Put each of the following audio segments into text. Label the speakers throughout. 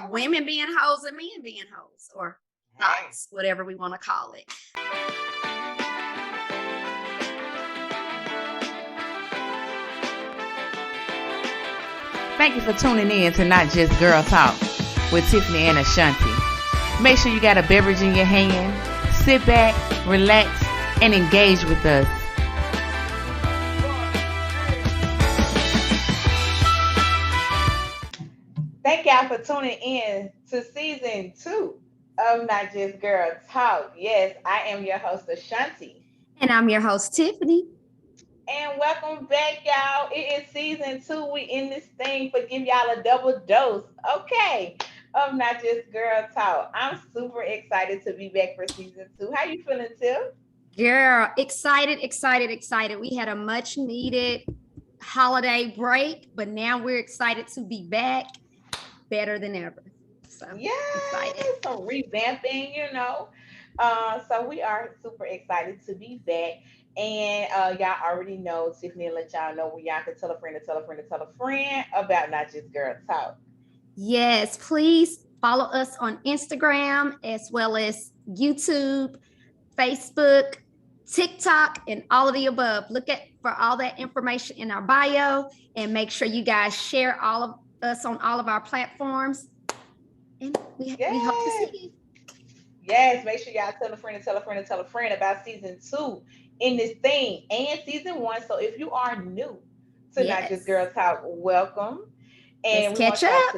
Speaker 1: Women being hoes and men being hoes, or
Speaker 2: Hey.
Speaker 1: thoughts, whatever we want to call it.
Speaker 3: Thank you for tuning in to Not Just Girl Talk with Tiffany and Ashanti. Make sure you got a beverage in your hand. Sit back, relax, and engage with us.
Speaker 2: Thank y'all for tuning in to season 2 of Not Just Girl Talk. Yes, I am your host, Ashanti.
Speaker 1: And I'm your host, Tiffany.
Speaker 2: And welcome back, y'all. It is season 2. We in this thing for give y'all a double dose, okay, of Not Just Girl Talk. I'm super excited to be back for season 2. How you feeling, Tiff?
Speaker 1: Girl, excited. We had a much needed holiday break, but now we're excited to be back better than ever. So excited.
Speaker 2: Some revamping. So we are super excited to be back. And y'all already know, Tiffany, and let y'all know where y'all can tell a friend to tell a friend to tell a friend about Not Just Girl Talk.
Speaker 1: Yes, please follow us on Instagram as well as YouTube, Facebook, TikTok, and all of the above. Look for all that information in our bio, and make sure you guys share all of us on all of our platforms. And we hope to see you.
Speaker 2: Yes, make sure y'all tell a friend to tell a friend to tell a friend about season 2 in this thing and season 1. So if you are new to Not Just Girl Talk, welcome. And
Speaker 1: let's catch up.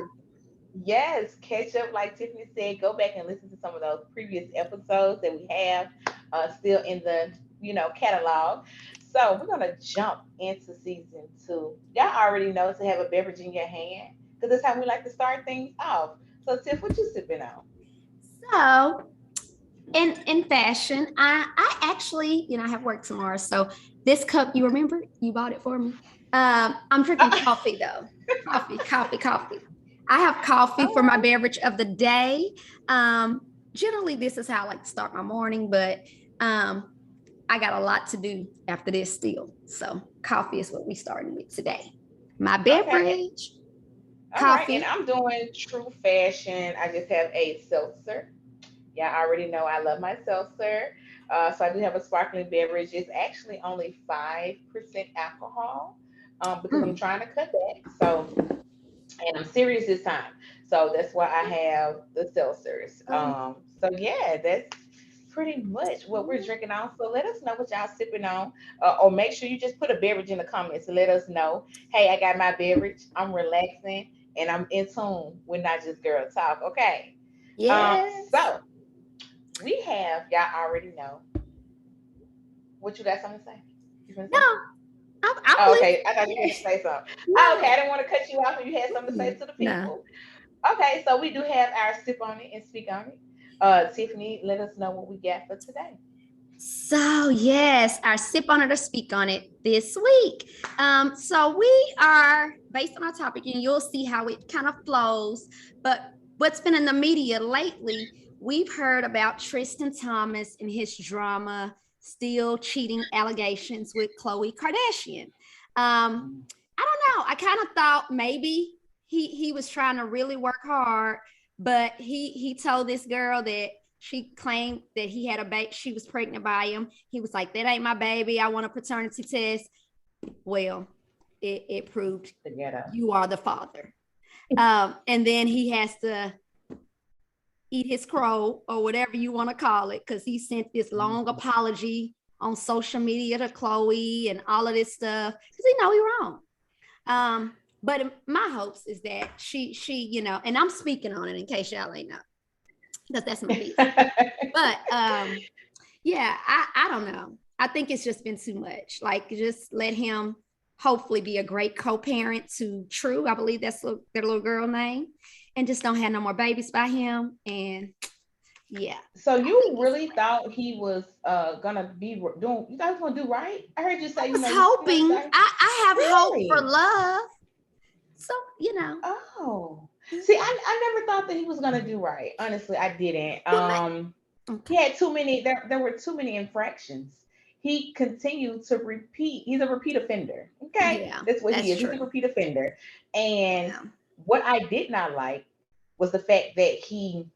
Speaker 2: Catch up. Like Tiffany said, go back and listen to some of those previous episodes that we have still in the catalog. So we're gonna jump into season 2. Y'all already know to have a beverage in your hand because that's how we like to start things off. So Tiff, what you sipping on?
Speaker 1: So in fashion, I actually, I have work tomorrow. So this cup, you remember you bought it for me. I'm drinking coffee though. Coffee. I have coffee for my beverage of the day. Generally, this is how I like to start my morning, but I got a lot to do after this still. So coffee is what we starting with today. My beverage, coffee.
Speaker 2: And I'm doing true fashion. I just have a seltzer. Yeah, I already know I love my seltzer. So I do have a sparkling beverage. It's actually only 5% alcohol because I'm trying to cut back. So, and I'm serious this time. So that's why I have the seltzers. So yeah, that's pretty much what we're drinking on. So let us know what y'all sipping on, or make sure you just put a beverage in the comments to let us know. Hey, I got my beverage. I'm relaxing and I'm in tune with Not Just Girl Talk. Okay. So we have, y'all already know. What you got something to say?
Speaker 1: No.
Speaker 2: Okay, I thought you were going to say something. No. Okay, I didn't want to cut you off when you had something to say to the people. No. Okay, so we do have our sip on it and speak on it. Tiffany, let us know what we got for today.
Speaker 1: So yes, our sip on it or speak on it this week. So we are based on our topic, and you'll see how it kind of flows. But what's been in the media lately, we've heard about Tristan Thomas and his drama, still cheating allegations with Khloe Kardashian. I don't know. I kind of thought maybe he was trying to really work hard, but he told this girl that she claimed that he had a baby. She was pregnant by him. He was like, that ain't my baby. I want a paternity test. Well, it proved you are the father. And then he has to eat his crow or whatever you want to call it, because he sent this long apology on social media to Khloe and all of this stuff because he know he wrong. But my hopes is that she, and I'm speaking on it in case y'all ain't know, because that's my business. But yeah, I don't know. I think it's just been too much. Like, just let him hopefully be a great co-parent to True. I believe that's their little girl name, and just don't have no more babies by him. And yeah.
Speaker 2: So you really thought he was gonna be doing? You thought he was gonna do right? I heard you say.
Speaker 1: I was hoping. I have hope for love. So
Speaker 2: Oh. See, I never thought that he was gonna do right. Honestly, I didn't. He had too many. There were too many infractions. He continued to repeat. He's a repeat offender. Okay, that's what he is. True. He's a repeat offender. And what I did not like was the fact that he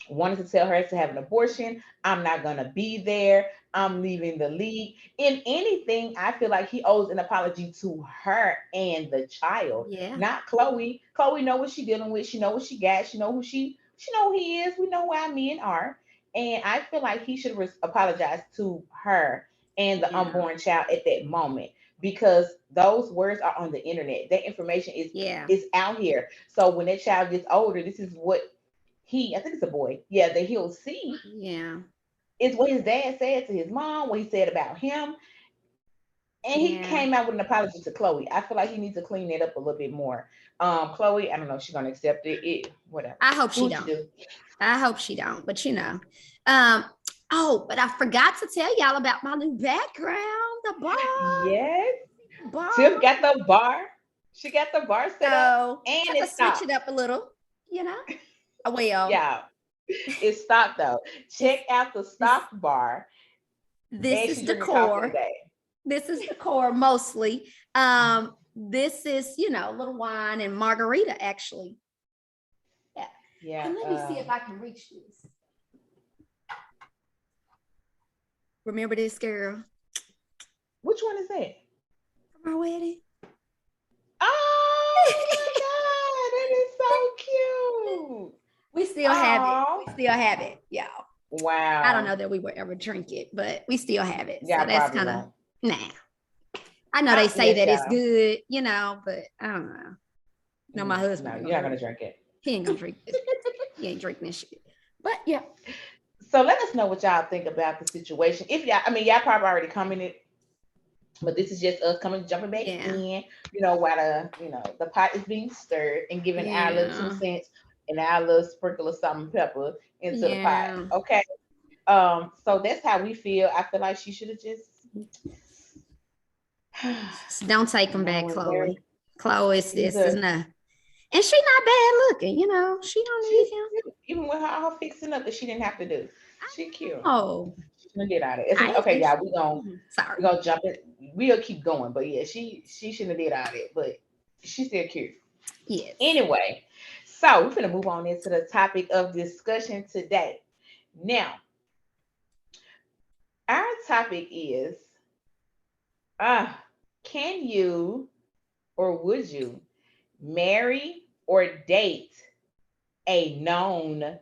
Speaker 2: wanted to tell her to have an abortion. I'm not going to be there. I'm leaving the league. In anything, I feel like he owes an apology to her and the child,
Speaker 1: Yeah.
Speaker 2: not Khloe. Khloe know what she's dealing with. She know what she got. She know she know who he is. We know who our men are. And I feel like he should apologize to her and the
Speaker 1: Yeah.
Speaker 2: unborn child at that moment, because those words are on the internet. That information is out here. So when that child gets older, this is what I think it's a boy, yeah, that he'll see
Speaker 1: Yeah.
Speaker 2: is what his dad said to his mom, what he said about him. And he
Speaker 1: Yeah.
Speaker 2: came out with an apology to Khloe. I feel like he needs to clean that up a little bit more. Khloe, I don't know if she's gonna accept it. Whatever.
Speaker 1: I hope
Speaker 2: Do
Speaker 1: she
Speaker 2: what
Speaker 1: don't.
Speaker 2: you do.
Speaker 1: I hope she don't, but oh, but I forgot to tell y'all about my new background, the bar.
Speaker 2: Yes.
Speaker 1: Bar.
Speaker 2: Tiff got the bar. She got the bar set up, and
Speaker 1: had to
Speaker 2: it's
Speaker 1: switch
Speaker 2: stopped.
Speaker 1: it up a little, Well,
Speaker 2: Yeah, it's stopped though. Check out the stock bar.
Speaker 1: This
Speaker 2: And
Speaker 1: is
Speaker 2: she's
Speaker 1: the
Speaker 2: drinking coffee
Speaker 1: core.
Speaker 2: today.
Speaker 1: This is the core mostly. This is, a little wine and margarita, actually.
Speaker 2: Yeah.
Speaker 1: And let me see if I can reach this. Remember this, girl?
Speaker 2: Which one is that?
Speaker 1: From our wedding.
Speaker 2: Oh my God, that is so cute.
Speaker 1: We still have it. We still have it, y'all.
Speaker 2: Wow.
Speaker 1: I don't know that we would ever drink it, but we still have it.
Speaker 2: Yeah,
Speaker 1: so that's kind of nah. I know they say that it's good, but I don't know. No, my husband.
Speaker 2: No, you're not gonna drink it.
Speaker 1: He ain't gonna drink it. He ain't drinking this shit. But yeah.
Speaker 2: So let us know what y'all think about the situation. If y'all probably already commented, but this is just us jumping back in, while the pot is being stirred and giving our little 2 cents and our little sprinkle of salt and pepper into the pot. Okay. So that's how we feel. I feel like she should have just
Speaker 1: don't take them back, Khloe. Khloe is enough. And she's not bad looking, She don't need him.
Speaker 2: Even with her fixing up that she didn't have to do. She cute.
Speaker 1: Oh.
Speaker 2: She's gonna get out of it. Okay, y'all. We're gonna jump it. We'll keep going. But yeah, she shouldn't have did all that, but she's still cute.
Speaker 1: Yes.
Speaker 2: Anyway, so we're gonna move on into the topic of discussion today. Now, our topic is can you or would you marry or date a known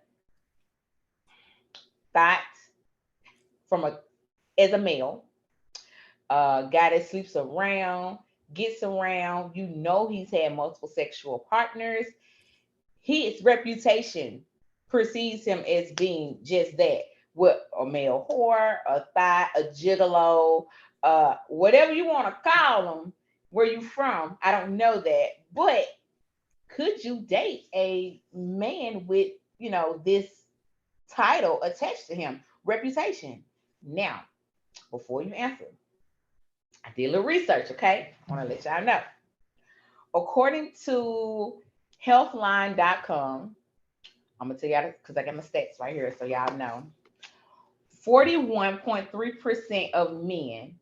Speaker 2: thot as a male, guy that sleeps around, gets around, he's had multiple sexual partners. His reputation precedes him as being just that. What, a male whore, a thot, a gigolo, whatever you want to call them. Where you from? I don't know that. But could you date a man with, this title attached to him, reputation? Now, before you answer, I did a little research, okay? I want to let y'all know. According to healthline.com, I'm going to tell y'all because I got my stats right here so y'all know. 41.3% of men,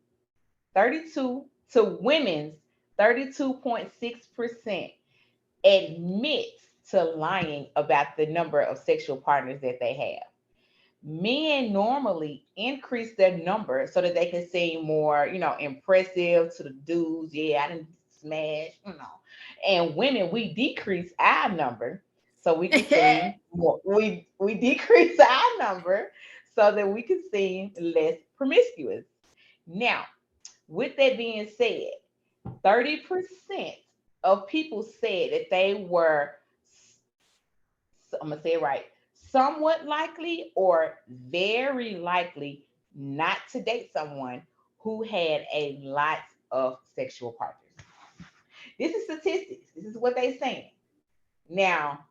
Speaker 2: 32 to women's 32.6% admits to lying about the number of sexual partners that they have. Men normally increase their number so that they can seem more, impressive to the dudes. Yeah, I didn't smash, And women, we decrease our number so we can seem more. We decrease our number so that we can seem less promiscuous. Now, with that being said, 30% of people said that they were, I'm going to say it right, somewhat likely or very likely not to date someone who had a lot of sexual partners. This is statistics. This is what they're saying. Now,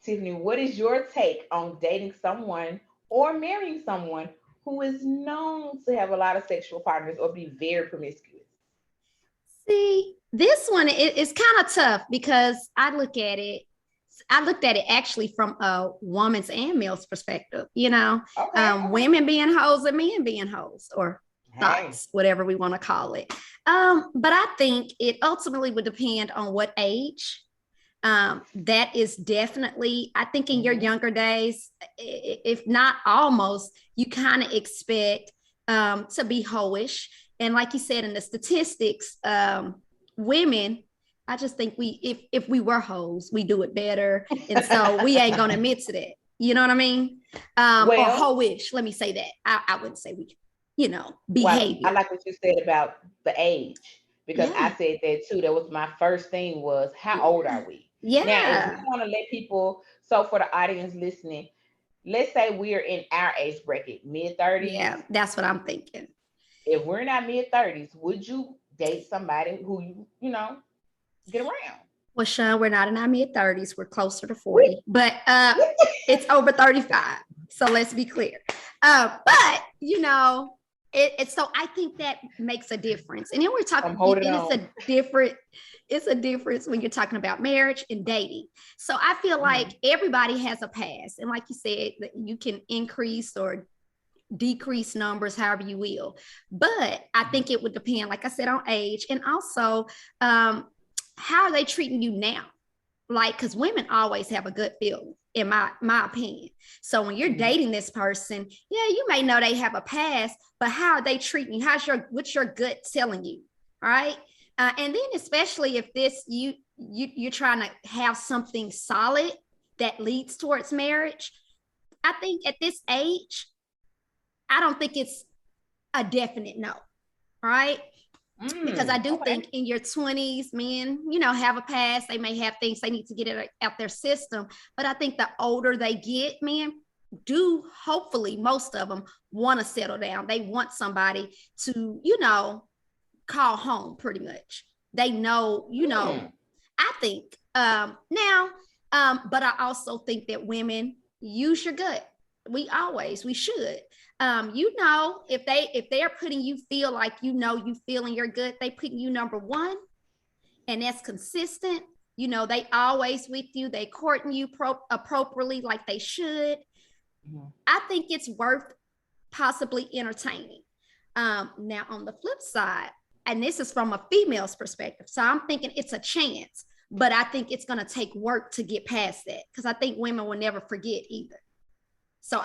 Speaker 2: Tiffany, what is your take on dating someone or marrying someone who is known to have a lot of sexual partners or be very promiscuous?
Speaker 1: See, this one is kind of tough because I looked at it actually from a woman's and male's perspective, women being hoes and men being hoes or thoughts, whatever we want to call it. But I think it ultimately would depend on what age That is definitely, I think in your younger days, if not almost, you kind of expect to be hoish. And like you said in the statistics, women, I just think if we were hoes, we do it better. And so we ain't gonna admit to that. You know what I mean? Or hoish, let me say that. I wouldn't say we, behavior.
Speaker 2: I like what you said about the age, because I said that too. That was my first thing was, how old are we?
Speaker 1: Yeah.
Speaker 2: Now, if we want to let people, so for the audience listening, let's say we're in our age bracket, mid-30s.
Speaker 1: Yeah, that's what I'm thinking.
Speaker 2: If we're in our mid-30s, would you date somebody who you know, get around?
Speaker 1: Well, Sean, we're not in our mid-30s. We're closer to 40, but it's over 35. So let's be clear. But, it's so I think that makes a difference. And then we're talking, it's a difference when you're talking about marriage and dating. So I feel like everybody has a past. And like you said, that you can increase or decrease numbers however you will. But I think it would depend, like I said, on age, and also how are they treating you now? Like, because women always have a good feeling, in my opinion. So when you're dating this person, you may know they have a past, but how are they treating you? What's your gut telling you? All right. And then especially if this, you're trying to have something solid that leads towards marriage. I think at this age, I don't think it's a definite no. All right. Because I do think in your 20s, men, have a past. They may have things they need to get it out their system. But I think the older they get, men do, hopefully, most of them want to settle down. They want somebody to, call home pretty much. They know, I think now, but I also think that women use your gut. We should. If they are putting you feel like you feeling your good, they putting you number one, and that's consistent. They always with you, they courting you appropriately like they should. I think it's worth possibly entertaining. Now on the flip side, and this is from a female's perspective, so I'm thinking it's a chance, but I think it's going to take work to get past that, because I think women will never forget either. So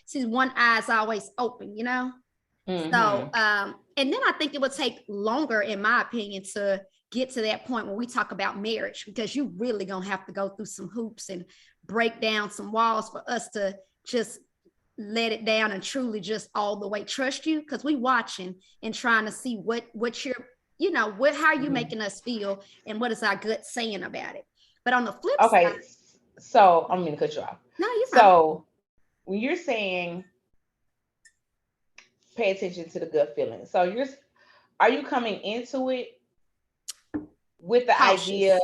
Speaker 1: see, one eye's always open, So, and then I think it would take longer, in my opinion, to get to that point when we talk about marriage, because you really gonna have to go through some hoops and break down some walls for us to just let it down and truly just all the way trust you, because we watching and trying to see what you're, how are you making us feel, and what is our gut saying about it. But on the flip side,
Speaker 2: so I'm gonna cut you off.
Speaker 1: No, you're
Speaker 2: fine. So when you're saying pay attention to the gut feeling, so are you coming into it with the cautious idea?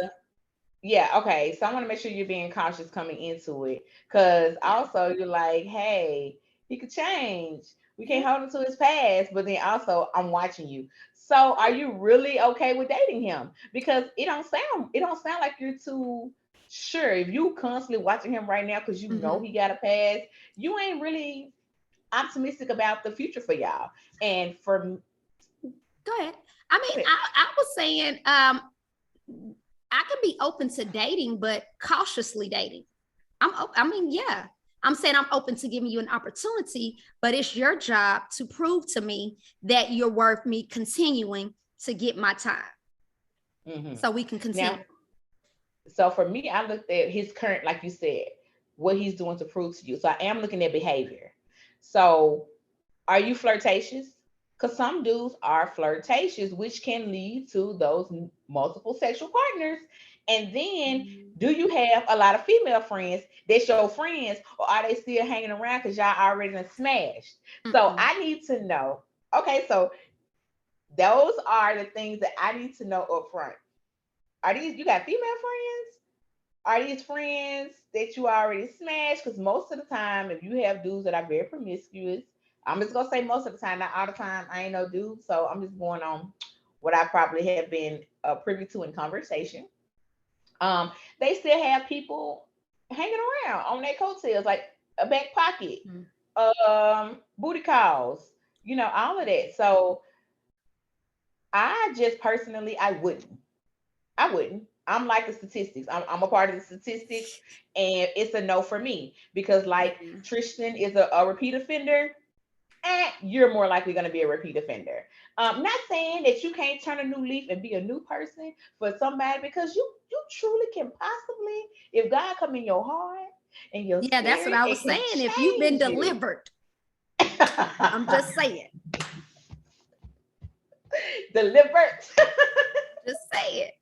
Speaker 2: Yeah, okay. So I want to make sure you're being cautious coming into it, because also you're like, hey, he could change. We can't hold him to his past, but then also I'm watching you. So are you really okay with dating him? Because it don't sound like you're too sure. If you constantly watching him right now because you know he got a past, you ain't really optimistic about the future for y'all. And for
Speaker 1: go ahead. I mean, I was saying I can be open to dating, but cautiously dating. I'm saying I'm open to giving you an opportunity, but it's your job to prove to me that you're worth me continuing to get my time. So we can continue.
Speaker 2: Now, so for me, I looked at his current, like you said, what he's doing to prove to you. So I am looking at behavior. So are you flirtatious? Because some dudes are flirtatious, which can lead to those multiple sexual partners. And then, do you have a lot of female friends that's your friends, or are they still hanging around because y'all already done smashed? So I need to know. Okay, so those are the things that I need to know up front. You got female friends? Are these friends that you already smashed? Because most of the time, if you have dudes that are very promiscuous, I'm just gonna say most of the time, not all the time. I ain't no dude, so I'm just going on what I probably have been privy to in conversation. They still have people hanging around on their coattails, like a back pocket, booty calls, all of that. So I just personally, I wouldn't. I'm like the statistics. I'm a part of the statistics, and it's a no for me because, like,
Speaker 1: Mhm.
Speaker 2: Tristan is a repeat offender, and you're more likely going to be a repeat offender. Not saying that you can't turn a new leaf and be a new person for somebody, because you truly can possibly, if God come in your heart and your
Speaker 1: Yeah, that's what
Speaker 2: spirit,
Speaker 1: I
Speaker 2: it
Speaker 1: was
Speaker 2: can
Speaker 1: saying. If you've been
Speaker 2: change you.
Speaker 1: delivered, I'm just saying.
Speaker 2: Delivered.
Speaker 1: Just say it.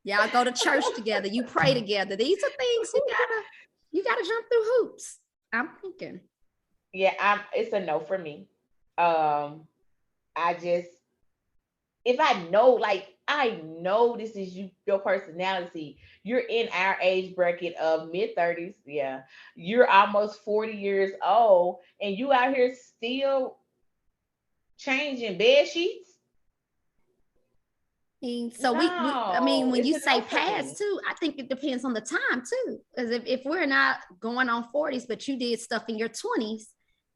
Speaker 1: Y'all go to church together. You pray together. These are things you gotta jump through hoops. I'm thinking.
Speaker 2: Yeah, it's a no for me. Um, I just, if I know, like, I know this is your personality. You're in our age bracket of mid 30s. Yeah, you're almost 40 years old, and you out here still changing bed sheets.
Speaker 1: So I mean,
Speaker 2: No,
Speaker 1: when
Speaker 2: it's
Speaker 1: you
Speaker 2: a no
Speaker 1: say
Speaker 2: for
Speaker 1: past
Speaker 2: me.
Speaker 1: too, I think it depends on the time too. Because if we're not going on 40s, but you did stuff in your 20s,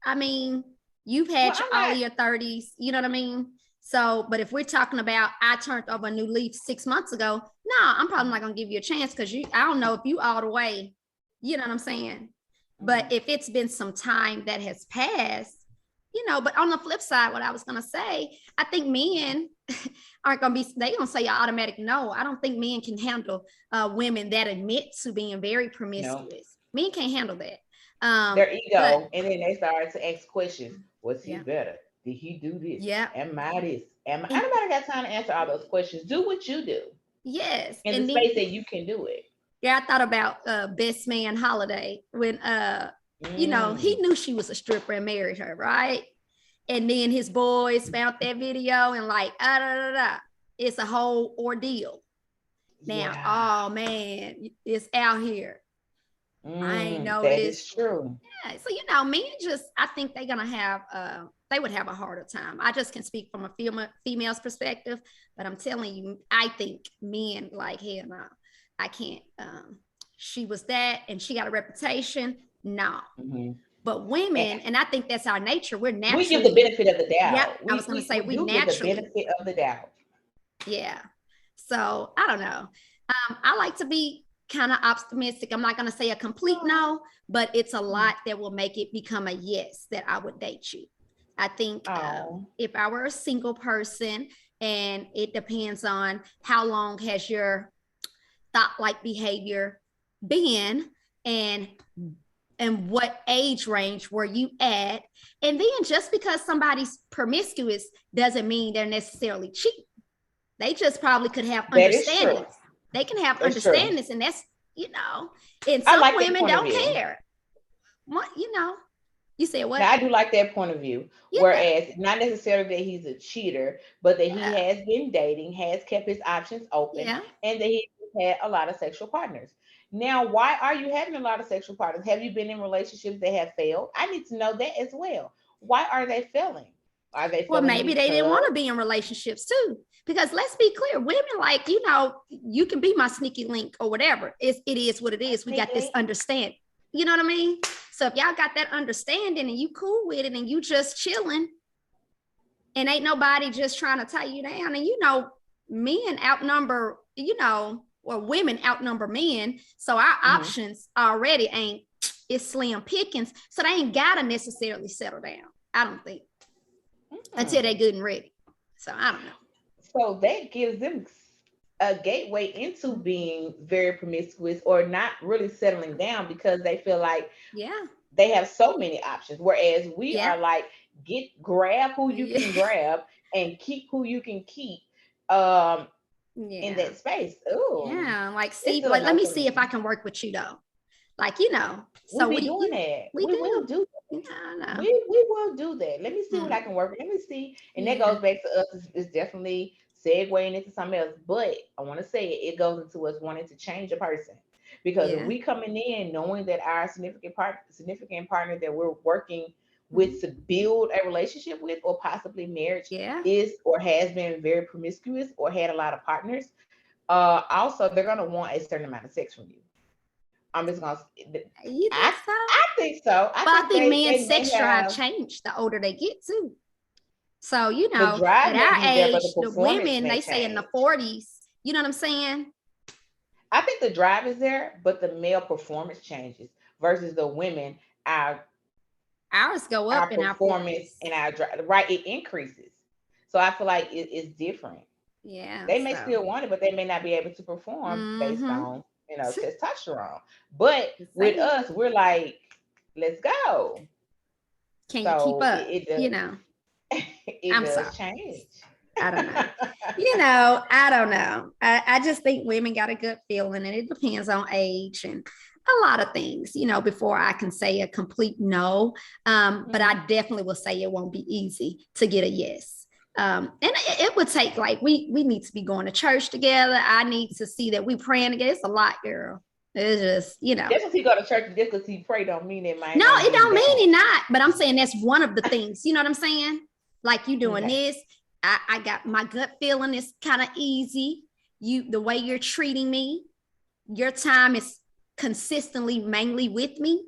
Speaker 1: I mean, you've
Speaker 2: Well,
Speaker 1: had
Speaker 2: I'm
Speaker 1: all
Speaker 2: not.
Speaker 1: of your 30s, you know what I mean? So, but if we're talking about I turned over a new leaf 6 months ago, no, I'm probably not gonna give you a chance because I don't know if you all the way, you know what I'm saying? But
Speaker 2: Mhm.
Speaker 1: if it's been some time that has passed, but on the flip side, what I was gonna say, I think men aren't gonna be, they gonna say automatic no. I don't think men can handle women that admit to being very
Speaker 2: No,
Speaker 1: promiscuous. Men can't handle that.
Speaker 2: their
Speaker 1: But
Speaker 2: ego, and then they start to ask questions. Was he
Speaker 1: yeah,
Speaker 2: better? Did he do this?
Speaker 1: yeah.
Speaker 2: Am I this? Am I?
Speaker 1: And
Speaker 2: Nobody got time to answer all those questions. Do what you do
Speaker 1: yes,
Speaker 2: in the
Speaker 1: and then
Speaker 2: space that you can do it.
Speaker 1: yeah, I thought about Best Man Holiday when he
Speaker 2: Mm,
Speaker 1: knew she was a stripper and married her, right? And then his boys found that video and like it's a whole ordeal. Now,
Speaker 2: yeah.
Speaker 1: oh man, it's out here. I ain't
Speaker 2: That is
Speaker 1: noticed.
Speaker 2: true.
Speaker 1: Yeah, so men just, I think they're gonna have they would have a harder time. I just can speak from a female's perspective, but I'm telling you, I think men like, hell no, I can't. She was that, and she got a reputation. No,
Speaker 2: Mhm.
Speaker 1: but
Speaker 2: And
Speaker 1: women, and I think that's our nature. We're
Speaker 2: we give the
Speaker 1: naturally,
Speaker 2: benefit of the
Speaker 1: yeah.
Speaker 2: doubt.
Speaker 1: I
Speaker 2: We
Speaker 1: was gonna
Speaker 2: we,
Speaker 1: say
Speaker 2: we
Speaker 1: we
Speaker 2: do give the
Speaker 1: naturally,
Speaker 2: benefit of the doubt.
Speaker 1: yeah. So I don't know. I like to be kind of optimistic. I'm not going to say a complete no, but it's a lot that will make it become a yes that I would date you. I think
Speaker 2: Oh.
Speaker 1: if I were a single person, and it depends on how long has your thought-like behavior been, and what age range were you at, and then just because somebody's promiscuous doesn't mean they're necessarily cheating. They just probably could have
Speaker 2: That is true.
Speaker 1: understandings. They can have
Speaker 2: That's true.
Speaker 1: understandings, and that's, you know, and
Speaker 2: I
Speaker 1: some
Speaker 2: like that
Speaker 1: women
Speaker 2: point of
Speaker 1: don't
Speaker 2: view.
Speaker 1: care. What, you said
Speaker 2: Now
Speaker 1: what?
Speaker 2: I do like that point of view.
Speaker 1: Yeah,
Speaker 2: Whereas not necessarily that he's a cheater, but that he
Speaker 1: yeah,
Speaker 2: has been dating, has kept his options open,
Speaker 1: yeah.
Speaker 2: and that he had a lot of sexual partners. Now, why are you having a lot of sexual partners? Have you been in relationships that have failed? I need to know that as well. Why are they failing? Are they
Speaker 1: Well,
Speaker 2: failing
Speaker 1: maybe they didn't want
Speaker 2: because
Speaker 1: to be in relationships too. Because let's be clear, women, like, you can be my sneaky link or whatever. It is what it is. We got this
Speaker 2: sneaky?
Speaker 1: understanding. You know what I mean? So if y'all got that understanding and you cool with it and you just chilling, and ain't nobody just trying to tie you down, and men outnumber, or women outnumber men, so our
Speaker 2: Hmm.
Speaker 1: options already ain't, it's slim pickings, so they ain't gotta necessarily settle down, I don't think, until
Speaker 2: Hmm.
Speaker 1: they good and ready. So I don't know.
Speaker 2: So that gives them a gateway into being very promiscuous or not really settling down because they feel like
Speaker 1: Yeah,
Speaker 2: they have so many options. Whereas we
Speaker 1: yeah,
Speaker 2: are like, grab who you
Speaker 1: yeah.
Speaker 2: can grab and keep who you can keep um in
Speaker 1: Yeah,
Speaker 2: that space. Oh,
Speaker 1: yeah, like,
Speaker 2: it's
Speaker 1: see,
Speaker 2: still a
Speaker 1: like, let
Speaker 2: no
Speaker 1: me
Speaker 2: for
Speaker 1: see if I
Speaker 2: me.
Speaker 1: can work with you though, like,
Speaker 2: We
Speaker 1: so
Speaker 2: be doing that.
Speaker 1: we
Speaker 2: We will
Speaker 1: do,
Speaker 2: do
Speaker 1: I know.
Speaker 2: we will do that. Let me see what I
Speaker 1: Hmm.
Speaker 2: can work with. Let me see. And that
Speaker 1: Yeah,
Speaker 2: goes back to us. It's definitely segueing into something else. But I want to say it goes into us wanting to change a person. Because if
Speaker 1: yeah.
Speaker 2: we coming in knowing that our significant partner that we're working with
Speaker 1: Mhm.
Speaker 2: to build a relationship with or possibly marriage
Speaker 1: Yeah,
Speaker 2: is or has been very promiscuous or had a lot of partners, also they're gonna want a certain amount of sex from you. I'm just gonna
Speaker 1: you think
Speaker 2: I
Speaker 1: so?
Speaker 2: I think so. I
Speaker 1: But I
Speaker 2: think
Speaker 1: think men's
Speaker 2: they may
Speaker 1: sex drive
Speaker 2: have.
Speaker 1: change the older they get too. So,
Speaker 2: The
Speaker 1: at
Speaker 2: drive may
Speaker 1: our
Speaker 2: be there, but the
Speaker 1: age, the
Speaker 2: performance
Speaker 1: women,
Speaker 2: may
Speaker 1: they say in the
Speaker 2: change.
Speaker 1: 40s, you know what I'm saying?
Speaker 2: I think the drive is there, but the male performance changes versus the women. Our
Speaker 1: Ours go
Speaker 2: our
Speaker 1: up in our
Speaker 2: performance
Speaker 1: 40s.
Speaker 2: and our drive, right, it increases. So I feel like it's different.
Speaker 1: Yeah.
Speaker 2: They may
Speaker 1: So,
Speaker 2: still want it, but they may not be able to perform based
Speaker 1: mm-hmm.
Speaker 2: on testosterone. But
Speaker 1: Just
Speaker 2: with
Speaker 1: saying.
Speaker 2: us, we're like, let's go.
Speaker 1: Can you keep
Speaker 2: So
Speaker 1: up?
Speaker 2: it
Speaker 1: You
Speaker 2: does
Speaker 1: know,
Speaker 2: it
Speaker 1: I'm sorry.
Speaker 2: does change.
Speaker 1: I don't know. I don't know. I just think women got a good feeling, and it depends on age and a lot of things, before I can say a complete no. But
Speaker 2: Mhm.
Speaker 1: I definitely will say it won't be easy to get a yes. And it would take, like, we need to be going to church together. I need to see that we praying together. It's a lot, girl. It's just.
Speaker 2: Just because he go to church, just because he pray, don't mean it might
Speaker 1: No,
Speaker 2: not
Speaker 1: it
Speaker 2: get
Speaker 1: don't mean
Speaker 2: done.
Speaker 1: it not, but I'm saying that's one of the things. You know what I'm saying? Like, you doing
Speaker 2: Okay.
Speaker 1: this. I got my gut feeling is kind of easy. The way you're treating me, your time is consistently mainly with me.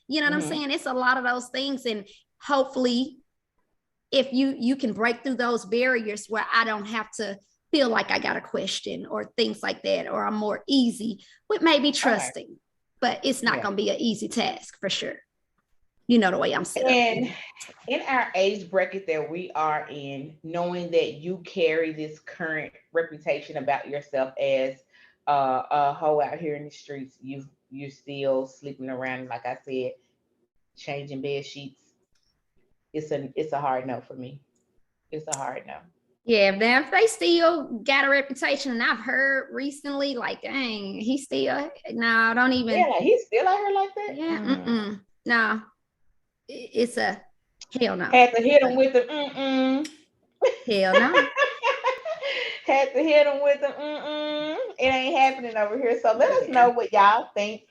Speaker 1: You know what I'm
Speaker 2: Hmm.
Speaker 1: saying? It's a lot of those things. And hopefully, if you can break through those barriers where I don't have to feel like I got a question or things like that, or I'm more easy with maybe
Speaker 2: Okay.
Speaker 1: trusting, but it's not
Speaker 2: Yeah.
Speaker 1: going to be an easy task for sure. You know the way I'm set up.
Speaker 2: And in our age bracket that we are in, knowing that you carry this current reputation about yourself as a hoe out here in the streets, you're still sleeping around, like I said, changing bed sheets. It's a hard no for me. It's a hard no.
Speaker 1: Yeah, then if they still got a reputation, and I've heard recently, like, dang, he still, no, don't
Speaker 2: Yeah,
Speaker 1: even,
Speaker 2: like he's still out here like that.
Speaker 1: yeah, no, it's a hell no.
Speaker 2: Had to hit
Speaker 1: So,
Speaker 2: him with the mm-mm.
Speaker 1: hell no.
Speaker 2: Had to hit him with the mm-mm. It ain't happening over here. So let us
Speaker 1: Yeah.
Speaker 2: know what y'all think.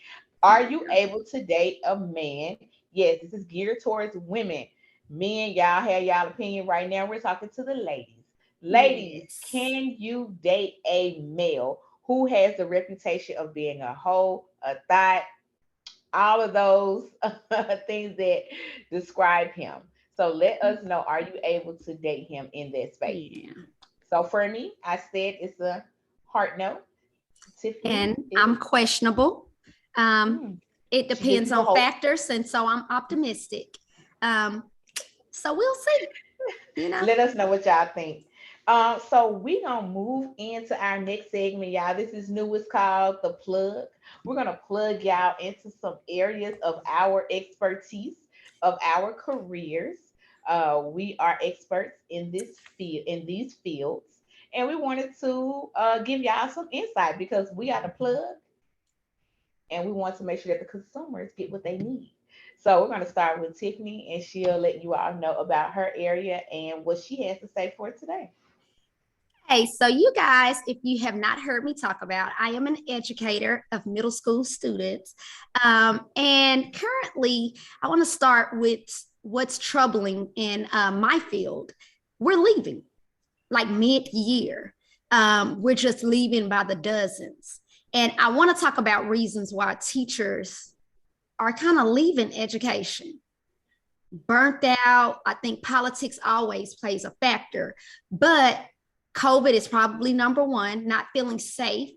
Speaker 2: Are you able to date a man? Yes, this is geared towards women. Men, y'all have y'all opinion right now. We're talking to the ladies. Ladies,
Speaker 1: Yes.
Speaker 2: can you date a male who has the reputation of being a hoe, a thought, all of those things that describe him? So let us know, are you able to date him in that space?
Speaker 1: Yeah.
Speaker 2: So for me, I said it's a heart no. Tiffany
Speaker 1: And
Speaker 2: is
Speaker 1: I'm questionable. Um,
Speaker 2: mm,
Speaker 1: it
Speaker 2: she gives
Speaker 1: depends
Speaker 2: people
Speaker 1: on
Speaker 2: hope.
Speaker 1: factors, and so I'm optimistic. Um, so we'll see, you know.
Speaker 2: Let us know what y'all think. So we gonna move into our next segment, y'all. This is new. It's called the plug. We're gonna plug y'all into some areas of our expertise, of our careers. We are experts in this field, in these fields, and we wanted to give y'all some insight because we are the plug, and we want to make sure that the consumers get what they need. So we're going to start with Tiffany, and she'll let you all know about her area and what she has to say for today.
Speaker 1: Hey, so you guys, if you have not heard me talk about, I am an educator of middle school students. And currently, I want to start with what's troubling in my field. We're leaving like mid-year. We're just leaving by the dozens. And I want to talk about reasons why teachers are kind of leaving education. Burnt out. I think politics always plays a factor, but COVID is probably number one, not feeling safe.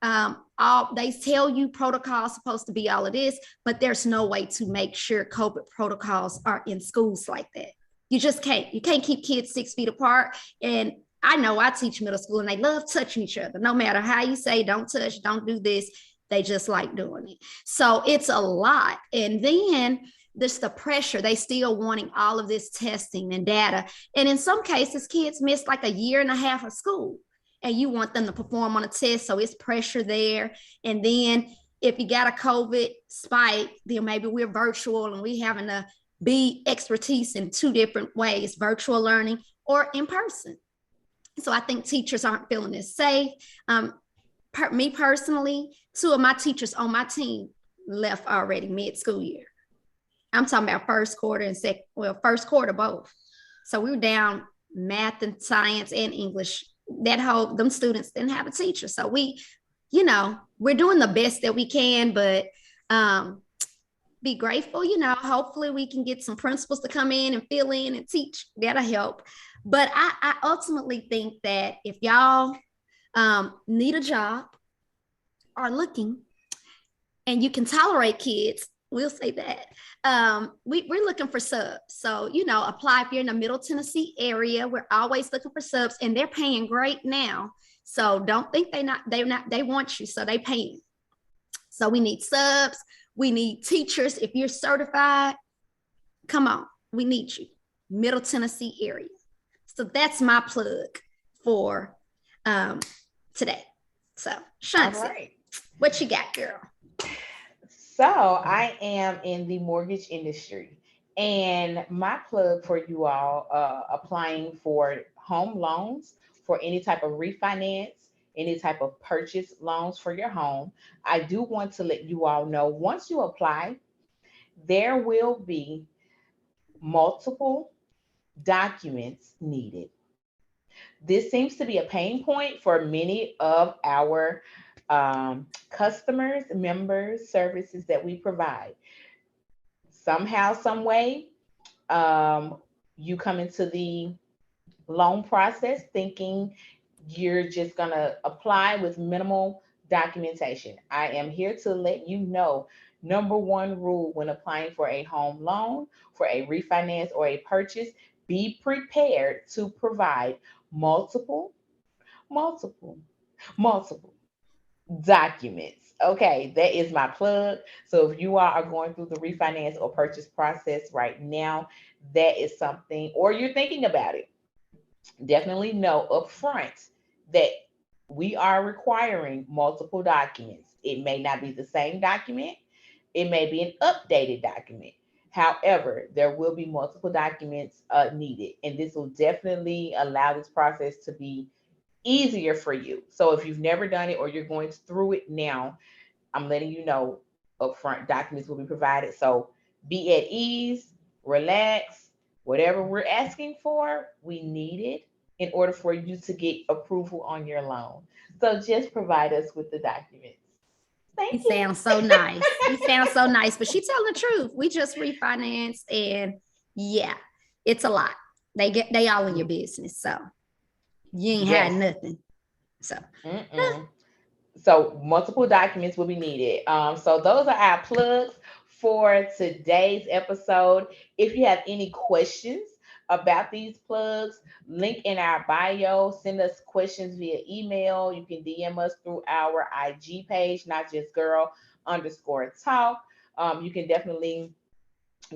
Speaker 1: All they tell you protocols supposed to be all of this, but there's no way to make sure COVID protocols are in schools like that. You just can't. You can't keep kids 6 feet apart. And I know I teach middle school, and they love touching each other. No matter how you say, don't touch, don't do this, they just like doing it. So it's a lot. And then there's the pressure. They still wanting all of this testing and data. And in some cases, kids miss like a year and a half of school, and you want them to perform on a test. So it's pressure there. And then if you got a COVID spike, then maybe we're virtual and we having to be expertise in two different ways, virtual learning or in person. So I think teachers aren't feeling as safe. Me personally, two of my teachers on my team left already mid-school year. I'm talking about first quarter and first quarter both. So we were down math and science and English. Them students didn't have a teacher. So we're doing the best that we can, but be grateful. Hopefully we can get some principals to come in and fill in and teach. That'll help. But I ultimately think that if y'all need a job, are looking and you can tolerate kids, we'll say that. We're looking for subs. So, apply if you're in the Middle Tennessee area. We're always looking for subs, and they're paying great now. So don't think they want you. So they paying. So we need subs. We need teachers. If you're certified, come on, we need you. Middle Tennessee area. So that's my plug for today. So, Shanti, what you got, girl?
Speaker 2: So I am in the mortgage industry, and my plug for you all applying for home loans for any type of refinance, any type of purchase loans for your home. I do want to let you all know once you apply, there will be multiple documents needed. This seems to be a pain point for many of our customers, members, services that we provide. Somehow, some way, you come into the loan process thinking you're just going to apply with minimal documentation. I am here to let you know number one rule when applying for a home loan, for a refinance, or a purchase, be prepared to provide multiple, multiple, multiple documents. Okay, that is my plug. So if you are going through the refinance or purchase process right now, that is something, or you're thinking about it, definitely know upfront that we are requiring multiple documents. It may not be the same document, it may be an updated document. However, there will be multiple documents needed, and this will definitely allow this process to be easier for you. So if you've never done it or you're going through it now, I'm letting you know upfront documents will be provided. So be at ease, relax. Whatever we're asking for, we need it in order for you to get approval on your loan. So just provide us with the documents.
Speaker 1: Thank you. Sounds so nice. You sound so nice, but she's telling the truth. We just refinanced, and yeah, it's a lot. They all in your business, so you ain't had nothing. So.
Speaker 2: So multiple documents will be needed. So those are our plugs for today's episode. If you have any questions about these plugs, link in our bio. Send us questions via email. You can DM us through our IG page, not just girl underscore talk. You can definitely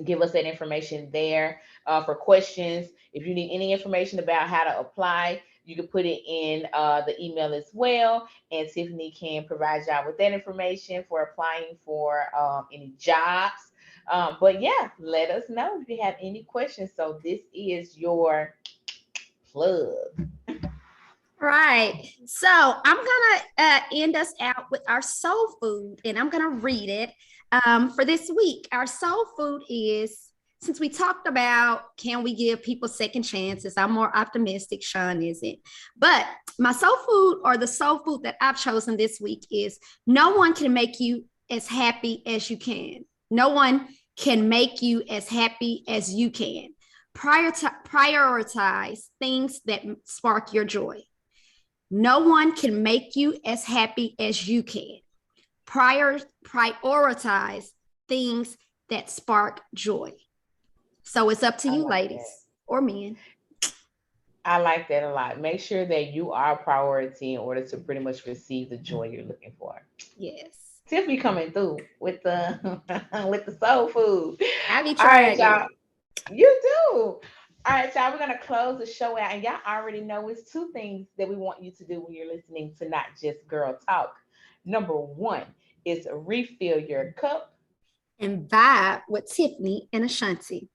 Speaker 2: give us that information there for questions. If you need any information about how to apply, you can put it in the email as well, and Tiffany can provide y'all with that information for applying for any jobs. But yeah, let us know if you have any questions. So this is your plug.
Speaker 1: Right. So I'm gonna end us out with our soul food, and I'm gonna read it for this week. Our soul food is, since we talked about can we give people second chances, I'm more optimistic. Sean isn't. But my soul food, or the soul food that I've chosen this week, is no one can make you as happy as you can. No one can make you as happy as you can. Prioritize things that spark your joy. No one can make you as happy as you can. Prioritize things that spark joy. So it's up to you, ladies or men.
Speaker 2: I like that a lot. Make sure that you are a priority in order to pretty much receive the joy you're looking for.
Speaker 1: Yes.
Speaker 2: Tiffany coming through with the with the soul food.
Speaker 1: I be trying.
Speaker 2: All right, y'all. You do. All right, y'all. We're gonna close the show out, and y'all already know it's two things that we want you to do when you're listening to Not Just Girl Talk. Number one is refill your cup
Speaker 1: and vibe with Tiffany and Ashanti.